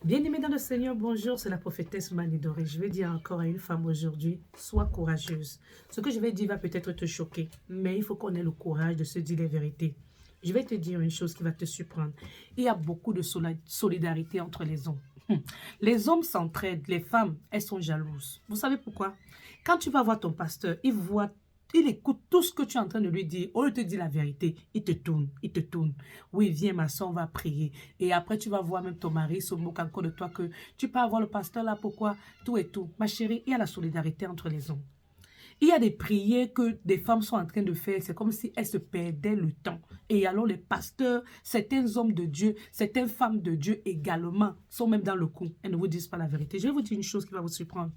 Bien-aimés dans le Seigneur, bonjour, c'est la prophétesse Manidoré. Je vais dire encore à une femme aujourd'hui, sois courageuse. Ce que je vais dire va peut-être te choquer, mais il faut qu'on ait le courage de se dire les vérités. Je vais te dire une chose qui va te surprendre. Il y a beaucoup de solidarité entre les hommes. Les hommes s'entraident, les femmes, elles sont jalouses. Vous savez pourquoi? Quand tu vas voir ton pasteur, il écoute tout ce que tu es en train de lui dire. Au lieu de te dire la vérité, il te tourne, il te tourne. Oui, viens ma soeur, on va prier. Et après, tu vas voir même ton mari se moque encore de toi que tu peux avoir le pasteur là, pourquoi? Tout et tout. Ma chérie, il y a la solidarité entre les hommes. Il y a des prières que des femmes sont en train de faire. C'est comme si elles se perdaient le temps. Et alors les pasteurs, certains hommes de Dieu, certaines femmes de Dieu également sont même dans le coup. Elles ne vous disent pas la vérité. Je vais vous dire une chose qui va vous surprendre.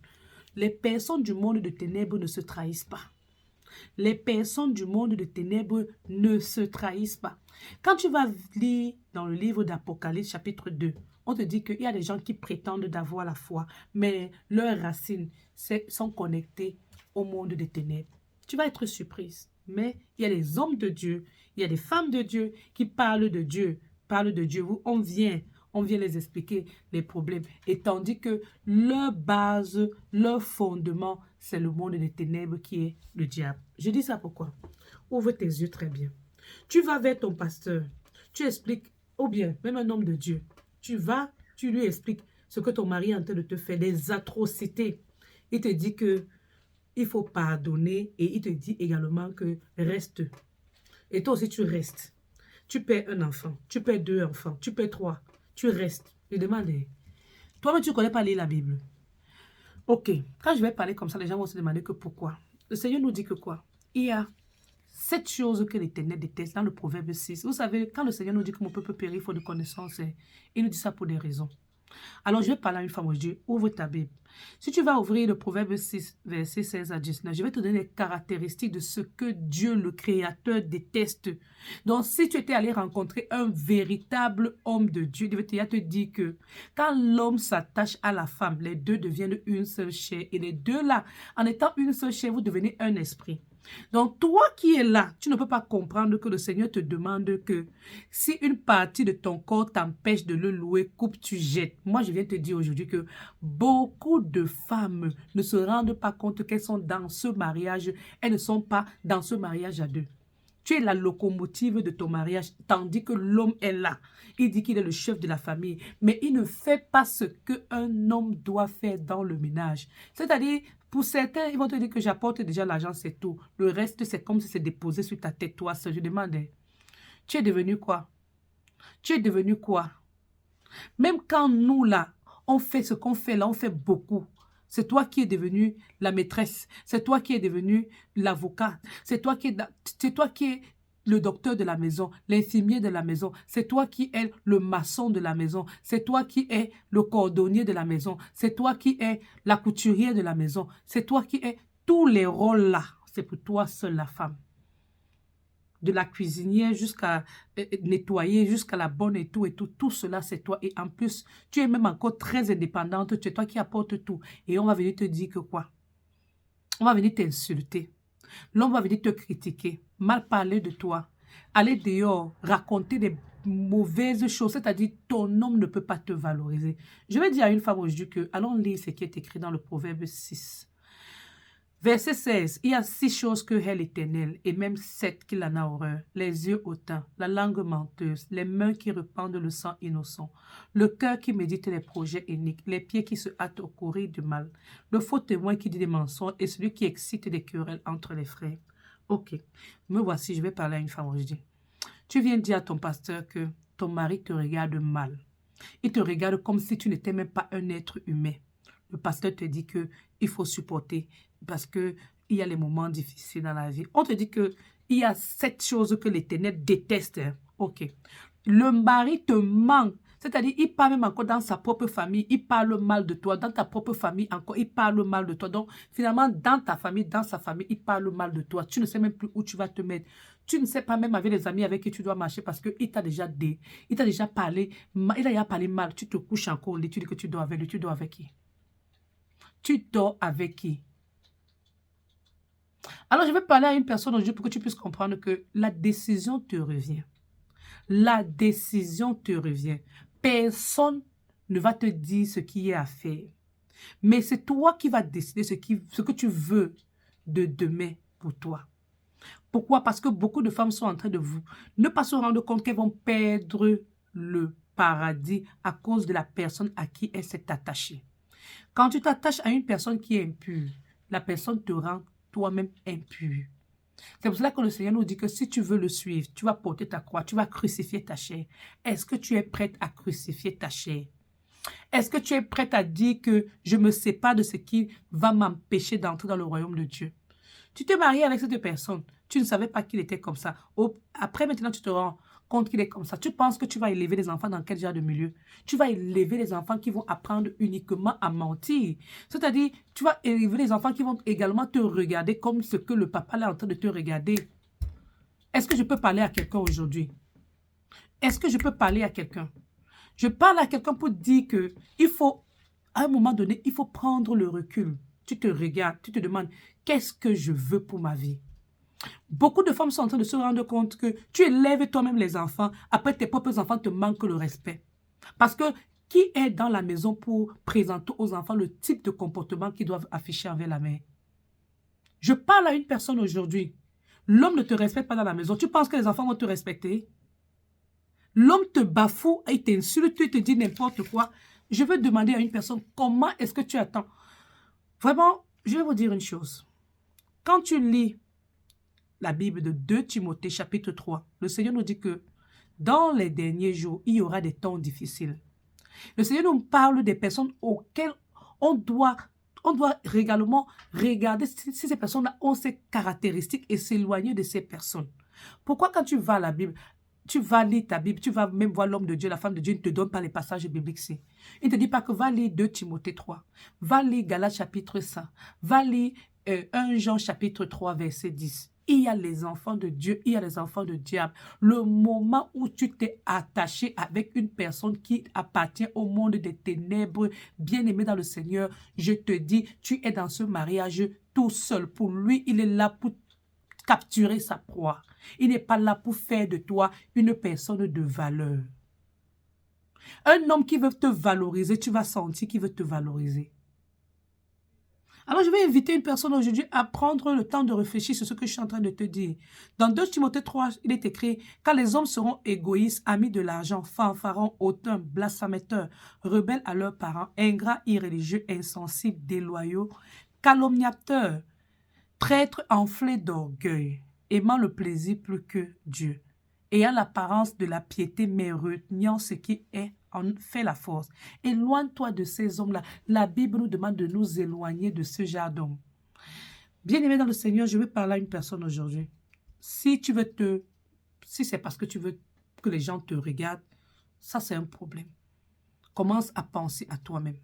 Les personnes du monde de ténèbres ne se trahissent pas. Les personnes du monde de ténèbres ne se trahissent pas. Quand tu vas lire dans le livre d'Apocalypse chapitre 2, on te dit qu'il y a des gens qui prétendent d'avoir la foi, mais leurs racines sont connectées au monde des ténèbres. Tu vas être surprise. Mais il y a des hommes de Dieu, il y a des femmes de Dieu qui parlent de Dieu. Parlent de Dieu. On vient les expliquer les problèmes. Et tandis que leur base, leur fondement, c'est le monde des ténèbres qui est le diable. Je dis ça pourquoi? Ouvre tes yeux très bien. Tu vas vers ton pasteur, tu expliques, ou bien même un homme de Dieu, tu vas, tu lui expliques ce que ton mari est en train de te faire, des atrocités. Il te dit que il faut pardonner et il te dit également que reste. Et toi aussi tu restes. Tu perds un enfant, tu perds deux enfants, tu perds trois, tu restes. Je demande, toi-même tu ne connais pas lire la Bible. Ok, quand je vais parler comme ça, les gens vont se demander que pourquoi. Le Seigneur nous dit que quoi? Il y a 7 choses que l'Éternel déteste dans le Proverbe 6. Vous savez, quand le Seigneur nous dit que mon peuple périt faute de connaissance, il nous dit ça pour des raisons. Alors, je vais parler à une femme aujourd'hui. Ouvre ta Bible. Si tu vas ouvrir le Proverbe 6, verset 16 à 19, je vais te donner les caractéristiques de ce que Dieu, le Créateur, déteste. Donc, si tu étais allé rencontrer un véritable homme de Dieu, il va te dire que quand l'homme s'attache à la femme, les deux deviennent une seule chair. Et les deux là, en étant une seule chair, vous devenez un esprit. Donc, toi qui es là, tu ne peux pas comprendre que le Seigneur te demande que si une partie de ton corps t'empêche de le louer, coupe, tu jettes. Moi, je viens te dire aujourd'hui que beaucoup de femmes ne se rendent pas compte qu'elles sont dans ce mariage. Elles ne sont pas dans ce mariage à deux. Tu es la locomotive de ton mariage, tandis que l'homme est là. Il dit qu'il est le chef de la famille, mais il ne fait pas ce qu'un homme doit faire dans le ménage. C'est-à-dire, pour certains, ils vont te dire que j'apporte déjà l'argent, c'est tout. Le reste, c'est comme si c'est déposé sur ta tête, toi seul. Je demande, tu es devenu quoi? Tu es devenu quoi? Même quand nous, là, on fait ce qu'on fait là, on fait beaucoup. C'est toi qui es devenu la maîtresse. C'est toi qui es devenu l'avocat. C'est toi qui es le docteur de la maison, l'infirmier de la maison. C'est toi qui es le maçon de la maison. C'est toi qui es le cordonnier de la maison. C'est toi qui es la couturière de la maison. C'est toi qui es tous les rôles là. C'est pour toi seule la femme. De la cuisinière jusqu'à nettoyer, jusqu'à la bonne et tout, tout cela c'est toi. Et en plus, tu es même encore très indépendante, tu es toi qui apportes tout. Et on va venir te dire que quoi? On va venir t'insulter. L'on va venir te critiquer, mal parler de toi, aller dehors, raconter des mauvaises choses, c'est-à-dire ton homme ne peut pas te valoriser. Je vais dire à une femme aujourd'hui que, allons lire ce qui est écrit dans le Proverbe 6. Verset 16, il y a 6 choses que hait l'Éternel, et même 7 qu'il en a horreur. Les yeux hautains, la langue menteuse, les mains qui répandent le sang innocent, le cœur qui médite les projets iniques, les pieds qui se hâtent au courir du mal, le faux témoin qui dit des mensonges et celui qui excite des querelles entre les frères. Ok, me voici, je vais parler à une femme aujourd'hui. Tu viens dire à ton pasteur que ton mari te regarde mal. Il te regarde comme si tu n'étais même pas un être humain. Le pasteur te dit qu'il faut supporter parce qu'il y a les moments difficiles dans la vie. On te dit qu'il y a 7 choses que l'Éternel déteste. Ok. Le mari te ment. C'est-à-dire, il parle même encore dans sa propre famille, il parle mal de toi. Dans ta propre famille, encore, il parle mal de toi. Donc, finalement, dans ta famille, dans sa famille, il parle mal de toi. Tu ne sais même plus où tu vas te mettre. Tu ne sais pas même avec les amis avec qui tu dois marcher parce qu'il t'a déjà parlé, il a déjà parlé mal. Tu te couches encore au lit, tu dis que tu dors avec lui. Tu dors avec qui? Tu dors avec qui? Alors, je vais parler à une personne aujourd'hui pour que tu puisses comprendre que la décision te revient. La décision te revient. Personne ne va te dire ce qui est à faire. Mais c'est toi qui vas décider ce que tu veux de demain pour toi. Pourquoi? Parce que beaucoup de femmes sont en train de ne pas se rendre compte qu'elles vont perdre le paradis à cause de la personne à qui elles s'est attachée. Quand tu t'attaches à une personne qui est impure, la personne te rend toi-même impur. C'est pour cela que le Seigneur nous dit que si tu veux le suivre, tu vas porter ta croix, tu vas crucifier ta chair. Est-ce que tu es prête à crucifier ta chair? Est-ce que tu es prête à dire que je me sépare de ce qui va m'empêcher d'entrer dans le royaume de Dieu? Tu t'es marié avec cette personne, tu ne savais pas qu'il était comme ça. Après, maintenant, tu te rends compte qu'il est comme ça. Tu penses que tu vas élever les enfants dans quel genre de milieu? Tu vas élever les enfants qui vont apprendre uniquement à mentir. C'est-à-dire, tu vas élever les enfants qui vont également te regarder comme ce que le papa est en train de te regarder. Est-ce que je peux parler à quelqu'un aujourd'hui? Est-ce que je peux parler à quelqu'un? Je parle à quelqu'un pour dire que il faut, à un moment donné, il faut prendre le recul. Tu te regardes, tu te demandes, qu'est-ce que je veux pour ma vie? Beaucoup de femmes sont en train de se rendre compte que tu élèves toi-même les enfants, après tes propres enfants te manquent le respect. Parce que qui est dans la maison pour présenter aux enfants le type de comportement qu'ils doivent afficher envers la mère? Je parle à une personne aujourd'hui. L'homme ne te respecte pas dans la maison. Tu penses que les enfants vont te respecter? L'homme te bafoue, il t'insulte, il te dit n'importe quoi. Je veux demander à une personne, comment est-ce que tu attends? Vraiment, je vais vous dire une chose. Quand tu lis la Bible de 2 Timothée chapitre 3, le Seigneur nous dit que dans les derniers jours, il y aura des temps difficiles. Le Seigneur nous parle des personnes auxquelles on doit également regarder si ces personnes-là ont ces caractéristiques et s'éloigner de ces personnes. Pourquoi quand tu vas à la Bible, tu vas lire ta Bible, tu vas même voir l'homme de Dieu, la femme de Dieu, il ne te donne pas les passages bibliques. Il ne te dit pas que va lire 2 Timothée 3, va lire Galates chapitre 5, va lire 1 Jean chapitre 3 verset 10. Il y a les enfants de Dieu, il y a les enfants de diable. Le moment où tu t'es attaché avec une personne qui appartient au monde des ténèbres, bien-aimé dans le Seigneur, je te dis, tu es dans ce mariage tout seul. Pour lui, il est là pour capturer sa proie. Il n'est pas là pour faire de toi une personne de valeur. Un homme qui veut te valoriser, tu vas sentir qu'il veut te valoriser. Alors, je vais inviter une personne aujourd'hui à prendre le temps de réfléchir sur ce que je suis en train de te dire. Dans 2 Timothée 3, il est écrit « Car les hommes seront égoïstes, amis de l'argent, fanfarons, hautains, blasphémateurs, rebelles à leurs parents, ingrats, irréligieux, insensibles, déloyaux, calomniateurs, traîtres enflés d'orgueil, aimant le plaisir plus que Dieu, ayant l'apparence de la piété, mais reniant ce qui est en fait la force. Éloigne-toi de ces hommes-là. La Bible nous demande de nous éloigner de ce genre d'hommes. Bien-aimé dans le Seigneur, je vais parler à une personne aujourd'hui. Si c'est parce que tu veux que les gens te regardent, ça c'est un problème. Commence à penser à toi-même.